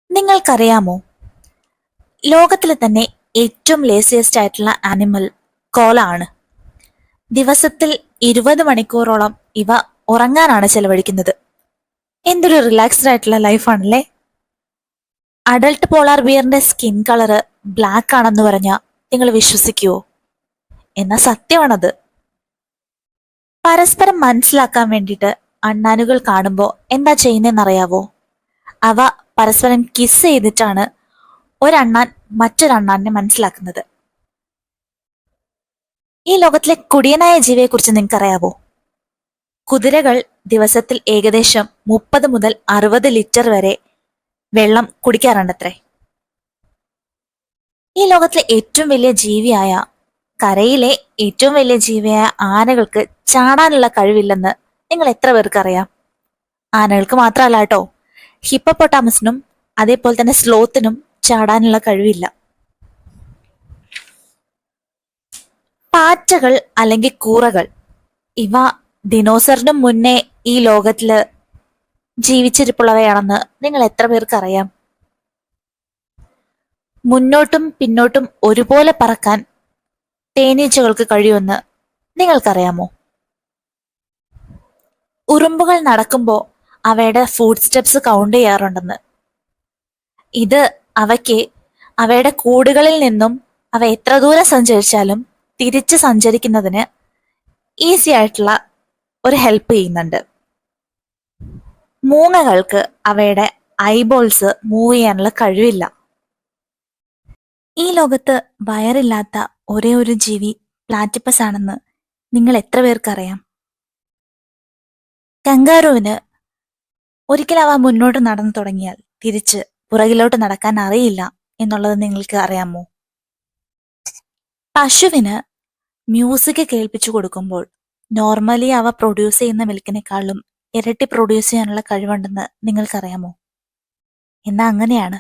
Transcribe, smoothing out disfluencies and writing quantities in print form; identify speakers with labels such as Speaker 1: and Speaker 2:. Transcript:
Speaker 1: നിങ്ങൾക്കറിയാമോ, ലോകത്തിലെ തന്നെ ഏറ്റവും ലേസിയസ്റ്റ് ആയിട്ടുള്ള ആനിമൽ കോല ആണ്. ദിവസത്തിൽ 20 മണിക്കൂറോളം ഇവ ഉറങ്ങാനാണ് ചെലവഴിക്കുന്നത്. എന്തൊരു റിലാക്സ്ഡ് ആയിട്ടുള്ള ലൈഫാണല്ലേ. അഡൾട്ട് പോളാർ ബിയറിന്റെ സ്കിൻ കളറ് ബ്ലാക്ക് ആണെന്ന് പറഞ്ഞാൽ നിങ്ങൾ വിശ്വസിക്കുവോ? എന്നാ സത്യമാണത്. പരസ്പരം മനസ്സിലാക്കാൻ വേണ്ടിയിട്ട് അണ്ണാനുകൾ കാണുമ്പോൾ എന്താ ചെയ്യുന്നതെന്നറിയാവോ? അവ പരസ്പരം കിസ് ചെയ്തിട്ടാണ് ഒരണ്ണാൻ മറ്റൊരണ്ണാനെ മനസ്സിലാക്കുന്നത്. ഈ ലോകത്തിലെ കുടിയനായ ജീവിയെ കുറിച്ച് നിങ്ങൾക്കറിയാവോ? കുതിരകൾ ദിവസത്തിൽ ഏകദേശം 30 മുതൽ 60 ലിറ്റർ വരെ വെള്ളം കുടിക്കാറുണ്ടത്രേ. ഈ ലോകത്തിലെ ഏറ്റവും വലിയ ജീവിയായ കരയിലെ ഏറ്റവും വലിയ ജീവിയായ ആനകൾക്ക് ചാടാനുള്ള കഴിവില്ലെന്ന് നിങ്ങൾ എത്ര പേർക്ക് അറിയാം? ആനകൾക്ക് മാത്രമല്ല കേട്ടോ, ഹിപ്പപ്പൊട്ടാമസിനും അതേപോലെ തന്നെ സ്ലോത്തിനും ചാടാനുള്ള കഴിവില്ല. പാറ്റകൾ അല്ലെങ്കിൽ കൂറകൾ, ഇവ ദിനോസറിനും മുന്നേ ഈ ലോകത്തില് ജീവിച്ചിരിപ്പുള്ളവയാണെന്ന് നിങ്ങൾ എത്ര പേർക്ക് അറിയാം? മുന്നോട്ടും പിന്നോട്ടും ഒരുപോലെ പറക്കാൻ തേനീച്ചകൾക്ക് കഴിയുമെന്ന് നിങ്ങൾക്കറിയാമോ? ഉറുമ്പുകൾ നടക്കുമ്പോൾ അവയുടെ ഫുഡ് സ്റ്റെപ്സ് കൗണ്ട് ചെയ്യാറുണ്ടെന്ന്. ഇത് അവയ്ക്ക് അവയുടെ കൂടുകളിൽ നിന്നും അവ എത്ര ദൂരം സഞ്ചരിച്ചാലും തിരിച്ച് സഞ്ചരിക്കുന്നതിന് ഈസി ആയിട്ടുള്ള ഒരു ഹെൽപ്പ് ചെയ്യുന്നുണ്ട്. മൂങ്ങകൾക്ക് അവയുടെ ഐബോൾസ് മൂവ് ചെയ്യാനുള്ള കഴിവില്ല. ഈ ലോകത്ത് വയറില്ലാത്ത ഒരേ ഒരു ജീവി പ്ലാറ്റിപ്പസ് ആണെന്ന് നിങ്ങൾ എത്ര പേർക്കറിയാം? കങ്കാരുവിന് ഒരിക്കൽ അവ മുന്നോട്ട് നടന്നു തുടങ്ങിയാൽ തിരിച്ച് പുറകിലോട്ട് നടക്കാൻ അറിയില്ല എന്നുള്ളത് നിങ്ങൾക്ക് അറിയാമോ? പശുവിന് മ്യൂസിക് കേൾപ്പിച്ചു കൊടുക്കുമ്പോൾ നോർമലി അവ പ്രൊഡ്യൂസ് ചെയ്യുന്ന മിൽക്കിനെക്കാളും ഇരട്ടി പ്രൊഡ്യൂസ് ചെയ്യാനുള്ള കഴിവുണ്ടെന്ന് നിങ്ങൾക്കറിയാമോ? എന്നാ അങ്ങനെയാണ്.